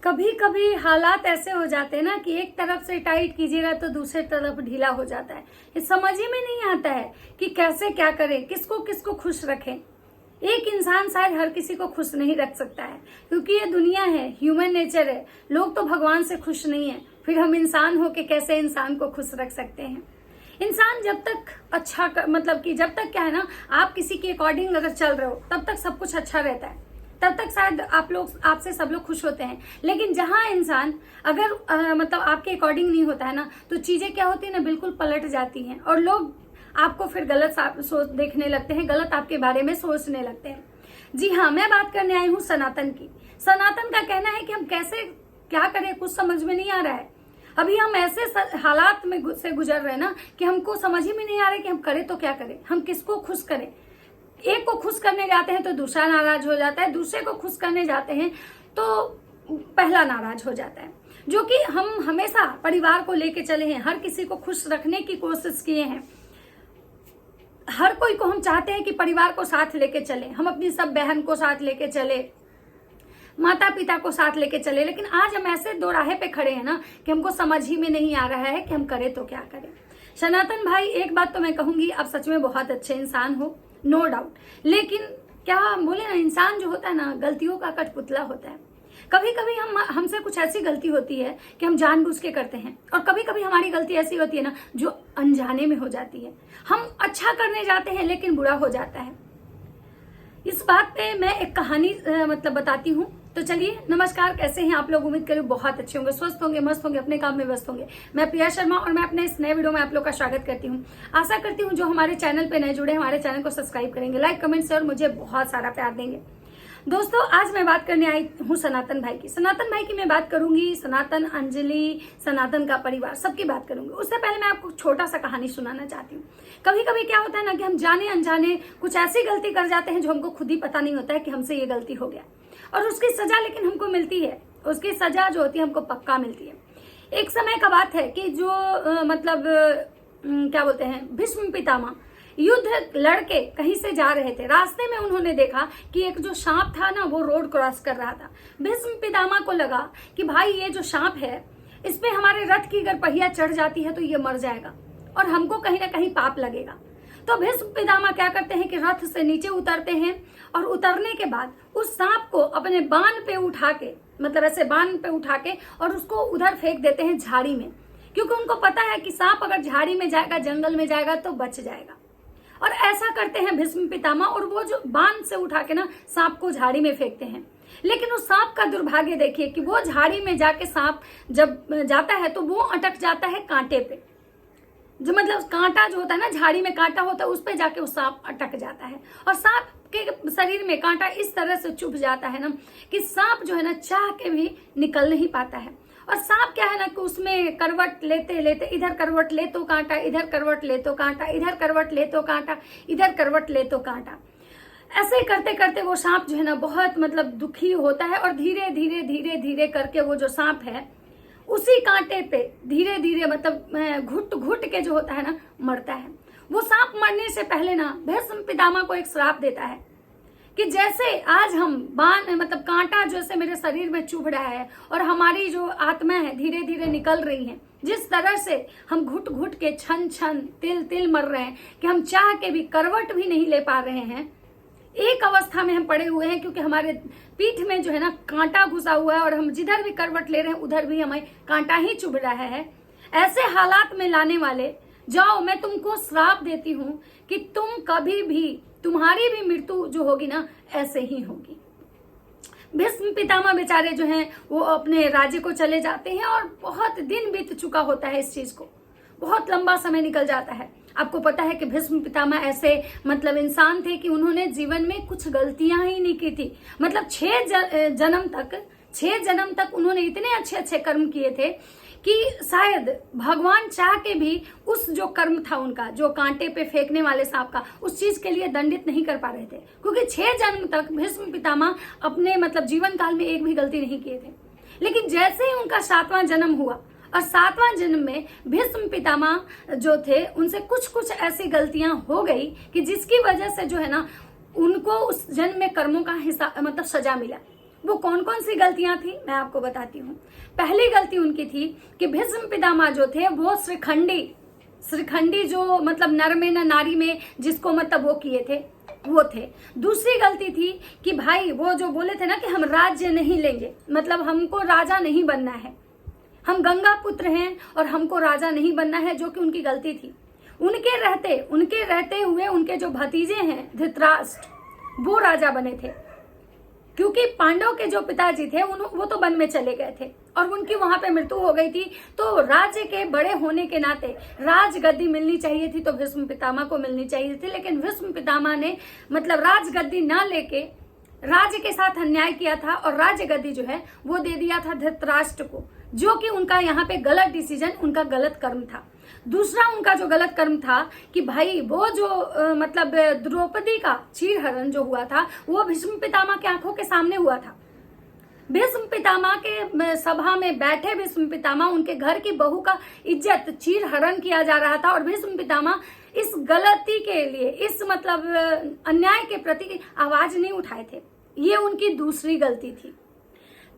कभी कभी हालात ऐसे हो जाते हैं ना कि एक तरफ से टाइट कीजिएगा तो दूसरी तरफ ढीला हो जाता है। ये समझ ही में नहीं आता है कि कैसे क्या करें, किसको किसको खुश रखें। एक इंसान शायद हर किसी को खुश नहीं रख सकता है, क्योंकि ये दुनिया है, ह्यूमन नेचर है। लोग तो भगवान से खुश नहीं है, फिर हम इंसान हो के कैसे इंसान को खुश रख सकते हैं। इंसान जब तक मतलब कि जब तक क्या है ना, आप किसी के अकॉर्डिंग अगर चल रहे हो तब तक सब कुछ अच्छा रहता है, तब तक शायद आपसे सब लोग खुश होते हैं। लेकिन जहां इंसान अगर मतलब आपके अकॉर्डिंग नहीं होता है ना, तो चीजें क्या होती है ना, बिल्कुल पलट जाती हैं और लोग आपको फिर गलत सोच देखने लगते हैं, गलत आपके बारे में सोचने लगते हैं। जी हाँ, मैं बात करने आई हूँ सनातन की। सनातन का कहना है कि हम कैसे क्या करें, कुछ समझ में नहीं आ रहा है। अभी हम ऐसे हालात में से गुजर रहे हैं ना कि हमको समझ ही में नहीं आ रहा है कि हम करें तो क्या करें, हम किसको खुश करें। एक को खुश करने जाते हैं तो दूसरा नाराज हो जाता है, दूसरे को खुश करने जाते हैं तो पहला नाराज हो जाता है। जो कि हम हमेशा परिवार को लेके चले हैं, हर किसी को खुश रखने की कोशिश किए हैं। हर कोई को हम चाहते हैं कि परिवार को साथ लेके चले, हम अपनी सब बहन को साथ लेके चले, माता पिता को साथ लेके चले। लेकिन आज हम ऐसे दो राहे पे खड़े हैं ना कि हमको समझ ही में नहीं आ रहा है कि हम करें तो क्या करें। सनातन भाई, एक बात तो मैं कहूंगी, आप सच में बहुत अच्छे इंसान हो, नो डाउट। लेकिन क्या हम बोले ना, इंसान जो होता है ना, गलतियों का कठपुतला होता है। कभी कभी हमसे कुछ ऐसी गलती होती है कि हम जानबूझ के करते हैं, और कभी कभी हमारी गलती ऐसी होती है ना जो अनजाने में हो जाती है। हम अच्छा करने जाते हैं लेकिन बुरा हो जाता है। इस बात पे मैं एक कहानी मतलब बताती हूँ। तो चलिए, नमस्कार, कैसे हैं आप लोग? उम्मीद करूँ बहुत अच्छे होंगे, स्वस्थ होंगे, मस्त होंगे, अपने काम में व्यस्त होंगे। मैं प्रिया शर्मा और मैं अपने इस नए वीडियो में आप लोग का स्वागत करती हूँ। आशा करती हूँ जो हमारे चैनल पे नए जुड़े, हमारे चैनल को सब्सक्राइब करेंगे, लाइक कमेंट शेयर, मुझे बहुत सारा प्यार देंगे। दोस्तों, आज मैं बात करने आई हूँ सनातन भाई की। सनातन भाई की मैं बात करूंगी, सनातन, अंजलि, सनातन का परिवार, सबकी बात करूंगी। उससे पहले मैं आपको छोटा सा कहानी सुनाना चाहती हूँ। कभी कभी क्या होता है ना कि हम जाने अनजाने कुछ ऐसी गलती कर जाते हैं जो हमको खुद ही पता नहीं होता है कि हमसे ये गलती हो गया, और उसकी सजा लेकिन हमको मिलती है। उसकी सजा जो होती है हमको पक्का मिलती है। एक समय का बात है कि जो क्या बोलते हैं, भीष्म पितामह युद्ध लड़के कहीं से जा रहे थे। रास्ते में उन्होंने देखा कि एक जो सांप था ना, वो रोड क्रॉस कर रहा था। भीष्म पितामह को लगा कि भाई ये जो सांप है, इस पे हमारे रथ की अगर पहिया चढ़ जाती है तो ये मर जाएगा और हमको कहीं ना कहीं पाप लगेगा। तो भीष्म पितामह क्या करते हैं कि रथ से नीचे उतरते हैं, और उतरने के बाद उस सांप को अपने बाण पे उठा के, मतलब ऐसे बाण पे उठा के, और उसको उधर फेंक देते हैं झाड़ी में, क्योंकि उनको पता है कि सांप अगर झाड़ी में जाएगा, जंगल में जाएगा तो बच जाएगा। और ऐसा करते हैं भीष्म पितामह, और वो जो बाण से उठा के ना सांप को झाड़ी में फेंकते हैं। लेकिन उस सांप का दुर्भाग्य देखिए कि वो झाड़ी में जाके सांप जब जाता है तो वो अटक जाता है कांटे पे। जो मतलब कांटा जो होता है ना, झाड़ी में कांटा होता है, उस पे जाके वो सांप अटक जाता है, और सांप के शरीर में कांटा इस तरह से चुभ जाता है ना कि सांप जो है ना चाह के भी निकल नहीं पाता है। और सांप क्या है ना कि उसमें करवट लेते लेते, इधर करवट ले तो कांटा, इधर करवट ले तो कांटा, इधर करवट ले तो कांटा, इधर करवट ले तो कांटा, ऐसे करते करते वो सांप जो है ना बहुत मतलब दुखी होता है, और धीरे धीरे धीरे धीरे करके वो जो सांप है उसी कांटे पे धीरे धीरे मतलब घुट घुट के जो होता है ना मरता है। वो सांप मरने से पहले ना भीष्म पितामह को एक श्राप देता है कि जैसे आज हम बाण मतलब कांटा जैसे मेरे शरीर में चुभ रहा है और हमारी जो आत्मा है धीरे धीरे निकल रही है, जिस तरह से हम घुट घुट के, छन छन, तिल तिल मर रहे हैं कि हम चाह के भी करवट भी नहीं ले पा रहे हैं, एक अवस्था में हम पड़े हुए हैं, क्योंकि हमारे पीठ में जो है ना कांटा घुसा हुआ है और हम जिधर भी करवट ले रहे हैं उधर भी हमें कांटा ही चुभ रहा है। ऐसे हालात में लाने वाले, जाओ, मैं तुमको श्राप देती हूँ कि तुम कभी भी, तुम्हारी भी मृत्यु जो होगी ना ऐसे ही होगी। भीष्म पितामह बेचारे जो हैं वो अपने राज्य को चले जाते हैं, और बहुत दिन बीत चुका होता है इस चीज को, बहुत लंबा समय निकल जाता है। आपको पता है कि भीष्म पितामह ऐसे मतलब इंसान थे कि उन्होंने जीवन में कुछ गलतियां ही नहीं की थी। मतलब 6 जन्म तक उन्होंने इतने अच्छे अच्छे कर्म किए थे कि शायद भगवान चाह के भी उस जो कर्म था उनका, जो कांटे पे फेंकने वाले सांप का, उस चीज के लिए दंडित नहीं कर पा रहे थे, क्योंकि 6 जन्म तक भीष्म पितामह अपने मतलब जीवन काल में एक भी गलती नहीं किए थे। लेकिन जैसे ही उनका 7वां जन्म हुआ, और 7वां जन्म में भीष्म पितामह जो थे उनसे कुछ कुछ ऐसी गलतियां हो गई कि जिसकी वजह से जो है ना उनको उस जन्म में कर्मों का हिस्सा मतलब सजा मिला। वो कौन कौन सी गलतियां थी मैं आपको बताती हूँ। पहली गलती उनकी थी कि भीष्म पितामह जो थे वो श्रीखंडी जो मतलब नर में न नारी में जिसको मतलब वो किए थे वो थे। दूसरी गलती थी कि भाई वो जो बोले थे ना कि हम राज्य नहीं लेंगे, मतलब हमको राजा नहीं बनना है, हम गंगा पुत्र हैं और हमको राजा नहीं बनना है, जो कि उनकी गलती थी। उनके रहते हुए उनके जो भतीजे हैं धृतराष्ट्र वो राजा बने थे, क्योंकि पांडव के जो पिताजी थे वो तो वन में चले गए थे और उनकी वहां पे मृत्यु हो गई थी। तो राज्य के बड़े होने के नाते राजगद्दी मिलनी चाहिए थी, तो भीष्म पितामह को मिलनी चाहिए थी। लेकिन भीष्म पितामह ने मतलब राजगद्दी ना लेके राज्य के साथ अन्याय किया था और राज्यगद्दी जो है वो दे दिया था धृतराष्ट्र को, जो कि उनका यहाँ पे गलत डिसीजन, उनका गलत कर्म था। दूसरा उनका जो गलत कर्म था कि भाई वो जो मतलब द्रौपदी का चीरहरण जो हुआ था वो भीष्म पितामह के आंखों के सामने हुआ था। भीष्म पितामह के सभा में बैठे भीष्म पितामह, उनके घर की बहू का इज्जत चीरहरण किया जा रहा था और भीष्म पितामह इस गलती के लिए, इस मतलब अन्याय के प्रति आवाज नहीं उठाए थे। ये उनकी दूसरी गलती थी।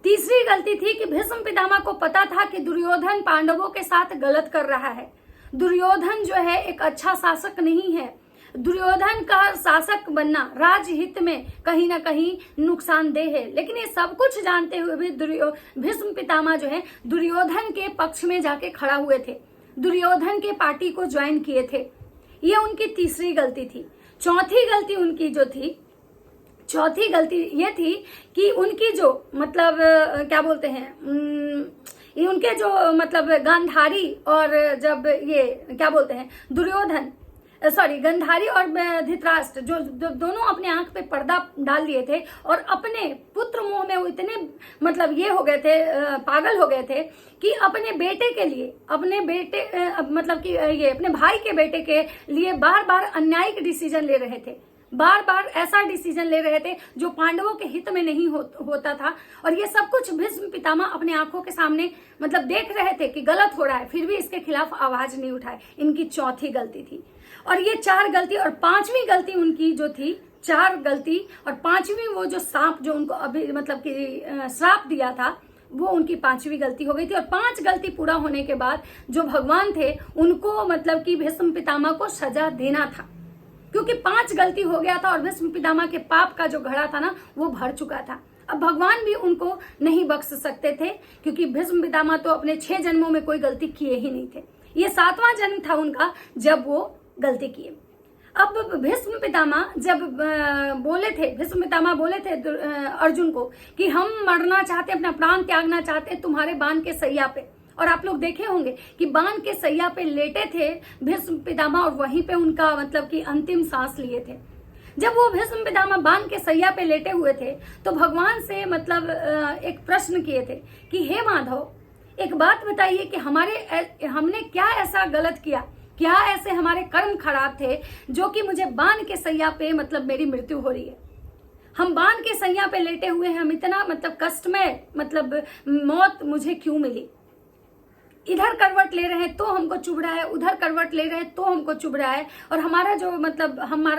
तीसरी गलती थी कि भीष्म पितामह को पता था कि दुर्योधन पांडवों के साथ गलत कर रहा है। दुर्योधन जो है एक अच्छा शासक नहीं है। दुर्योधन का शासक बनना राजहित में कहीं ना कहीं नुकसानदेह है। लेकिन ये सब कुछ जानते हुए भी भीष्म पितामह जो है दुर्योधन के पक्ष में जाके खड़ा हुए थे, दुर्योधन के पार्टी को ज्वाइन किए थे। ये उनकी तीसरी गलती थी। चौथी गलती ये थी कि उनकी जो मतलब क्या बोलते हैं, ये उनके जो मतलब गांधारी और जब ये क्या बोलते हैं गंधारी और धृतराष्ट्र जो दोनों अपने आंख पे पर्दा डाल लिए थे और अपने पुत्र मोह में वो इतने मतलब ये हो गए थे, पागल हो गए थे कि अपने बेटे के लिए, मतलब कि ये अपने भाई के बेटे के लिए बार बार अन्यायिक डिसीजन ले रहे थे, बार बार ऐसा डिसीजन ले रहे थे जो पांडवों के हित में नहीं होता था। और ये सब कुछ भीष्म पितामह अपने आंखों के सामने मतलब देख रहे थे कि गलत हो रहा है, फिर भी इसके खिलाफ आवाज नहीं उठाए। इनकी चौथी गलती थी। और ये चार गलती और पांचवी गलती उनकी जो थी, चार गलती और पांचवी वो जो सांप जो उनको अभी मतलब कि श्राप दिया था, वो उनकी पांचवी गलती हो गई थी। और 5 गलती पूरा होने के बाद जो भगवान थे उनको मतलब कि भीष्म पितामह को सजा देना था, क्योंकि 5 गलती हो गया था और भीष्म पितामह के पाप का जो घड़ा था ना वो भर चुका था। अब भगवान भी उनको नहीं बख्श सकते थे, क्योंकि भीष्म पितामह तो अपने 6 जन्मों में कोई गलती किए ही नहीं थे। ये 7वां जन्म था उनका जब वो गलती किए। अब भीष्म पितामह बोले थे अर्जुन को कि हम मरना चाहते, अपना प्राण त्यागना चाहते तुम्हारे बाण के सैया पे। और आप लोग देखे होंगे कि बाण के सैया पे लेटे थे भीष्म पितामह और वहीं पे उनका मतलब कि अंतिम सांस लिए थे। जब वो भीष्म पितामह बाण के सैया पे लेटे हुए थे तो भगवान से मतलब एक प्रश्न किए थे कि हे माधव, एक बात बताइए कि हमने क्या ऐसा गलत किया, क्या ऐसे हमारे कर्म खराब थे जो कि मुझे बाण के सैया पे मतलब मेरी मृत्यु हो रही है। हम बाण के सैया पे लेटे हुए हैं, हम इतना मतलब कष्टमय मतलब मौत मुझे क्यों मिली। इधर करवट ले रहे हैं तो हमको चुभ रहा है, उधर करवट ले रहे हैं तो हमको चुभ रहा है, और हमारा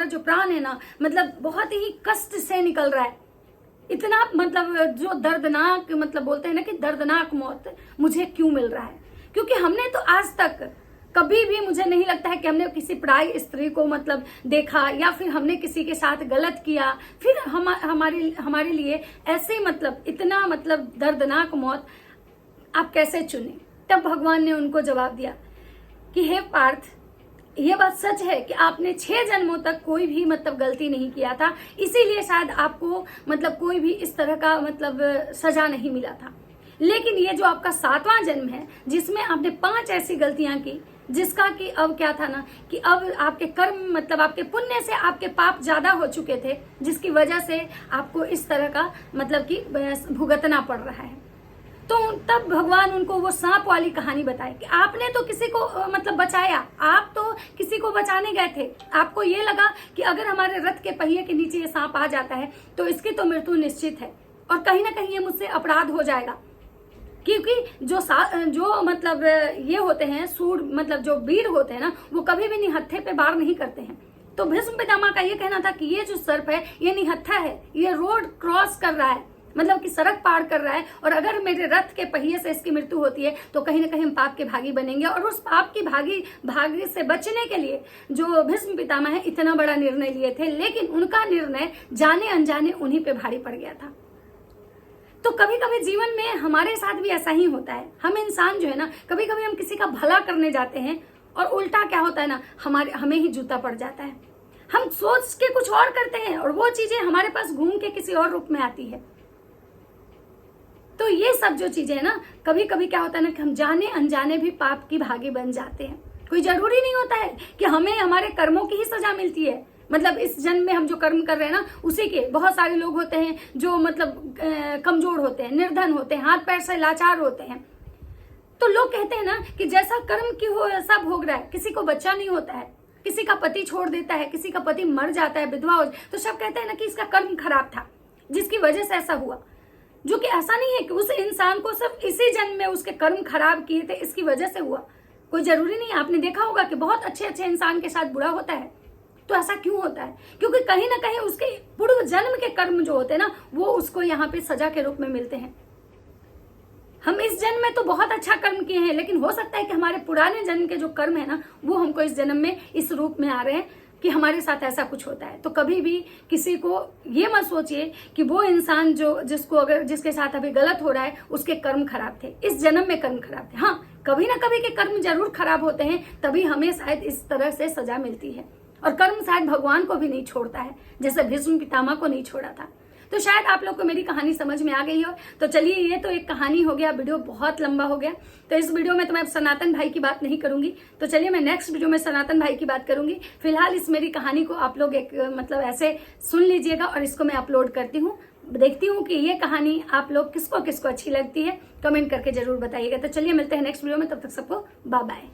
जो प्राण है ना मतलब बहुत ही कष्ट से निकल रहा है। इतना मतलब जो दर्दनाक मतलब बोलते हैं ना कि दर्दनाक मौत मुझे क्यों मिल रहा है। क्योंकि हमने तो आज तक कभी भी, मुझे नहीं लगता है कि हमने किसी पराई स्त्री को मतलब देखा या फिर हमने किसी के साथ गलत किया, फिर हमारे लिए ऐसे मतलब इतना मतलब दर्दनाक मौत आप कैसे चुने। तब भगवान ने उनको जवाब दिया कि हे पार्थ, ये बात सच है कि आपने 6 जन्मों तक कोई भी मतलब गलती नहीं किया था, इसीलिए शायद आपको मतलब कोई भी इस तरह का मतलब सजा नहीं मिला था। लेकिन ये जो आपका 7वां जन्म है जिसमें आपने 5 ऐसी गलतियां की, जिसका कि अब क्या था ना कि अब आपके कर्म मतलब आपके पुण्य से आपके पाप ज्यादा हो चुके थे, जिसकी वजह से आपको इस तरह का मतलब कि भुगतना पड़ रहा है। तो तब भगवान उनको वो सांप वाली कहानी बताई कि आपने तो किसी को मतलब बचाया, आप तो किसी को बचाने गए थे, आपको ये लगा कि अगर हमारे रथ के पहिए के नीचे ये सांप आ जाता है तो इसकी तो मृत्यु निश्चित है और कहीं ना कहीं ये मुझसे अपराध हो जाएगा। क्योंकि जो मतलब ये होते हैं सूर मतलब जो वीर होते हैं ना, वो कभी भी निहत्थे पे वार नहीं करते हैं। तो भीष्म पितामह का ये कहना था कि ये जो सर्प है ये निहत्था है, ये रोड क्रॉस कर रहा है, मतलब कि सड़क पार कर रहा है, और अगर मेरे रथ के पहिए से इसकी मृत्यु होती है तो कहीं ना कहीं हम पाप के भागी बनेंगे। और उस पाप की भागी से बचने के लिए जो भीष्म पितामह है इतना बड़ा निर्णय लिए थे, लेकिन उनका निर्णय जाने अनजाने उन्हीं पे भारी पड़ गया था। तो कभी कभी जीवन में हमारे साथ भी ऐसा ही होता है। हम इंसान जो है ना, कभी कभी हम किसी का भला करने जाते हैं और उल्टा क्या होता है ना, हमें ही जूता पड़ जाता है। हम सोच के कुछ और करते हैं और वो चीजें हमारे पास घूम के किसी और रूप में आती है। तो ये सब जो चीजें है ना, कभी कभी क्या होता है ना कि हम जाने अनजाने भी पाप की भागी बन जाते हैं। कोई जरूरी नहीं होता है कि हमें हमारे कर्मों की ही सजा मिलती है। मतलब इस जन्म में हम जो कर्म कर रहे हैं ना, उसी के बहुत सारे लोग होते हैं जो मतलब कमजोर होते हैं, निर्धन होते हैं, हाथ पैर से लाचार होते हैं। तो लोग कहते हैं ना कि जैसा कर्म की हो ऐसा भोग रहा है। किसी को बच्चा नहीं होता है, किसी का पति छोड़ देता है, किसी का पति मर जाता है, विधवा हो, तो सब कहते हैं ना कि इसका कर्म खराब था जिसकी वजह से ऐसा हुआ। जो कि ऐसा नहीं है कि उस इंसान को सिर्फ इसी जन्म में उसके कर्म खराब किए थे इसकी वजह से हुआ। कोई जरूरी नहीं। आपने देखा होगा कि बहुत अच्छे अच्छे इंसान के साथ बुरा होता है। तो ऐसा क्यों होता है? क्योंकि कहीं ना कहीं उसके पूर्व जन्म के कर्म जो होते हैं ना, वो उसको यहाँ पे सजा के रूप में मिलते हैं। हम इस जन्म में तो बहुत अच्छा कर्म किए हैं, लेकिन हो सकता है कि हमारे पुराने जन्म के जो कर्म है ना, वो हमको इस जन्म में इस रूप में आ रहे हैं कि हमारे साथ ऐसा कुछ होता है। तो कभी भी किसी को ये मत सोचिए कि वो इंसान जिसके साथ अभी गलत हो रहा है उसके कर्म खराब थे, इस जन्म में कर्म खराब थे। हाँ, कभी ना कभी के कर्म जरूर खराब होते हैं, तभी हमें शायद इस तरह से सजा मिलती है। और कर्म शायद भगवान को भी नहीं छोड़ता है, जैसे भीष्म पितामह को नहीं छोड़ा था। तो शायद आप लोग को मेरी कहानी समझ में आ गई हो। तो चलिए, ये तो एक कहानी हो गया, वीडियो बहुत लंबा हो गया। तो इस वीडियो में तो मैं सनातन भाई की बात नहीं करूंगी। तो चलिए, मैं नेक्स्ट वीडियो में सनातन भाई की बात करूंगी। फिलहाल इस मेरी कहानी को आप लोग एक मतलब ऐसे सुन लीजिएगा, और इसको मैं अपलोड करती हूँ। देखती हूँ कि ये कहानी आप लोग किसको किसको अच्छी लगती है। कमेंट करके जरूर बताइएगा। तो चलिए, मिलते हैं नेक्स्ट वीडियो में। तब तक सबको बाय बाय।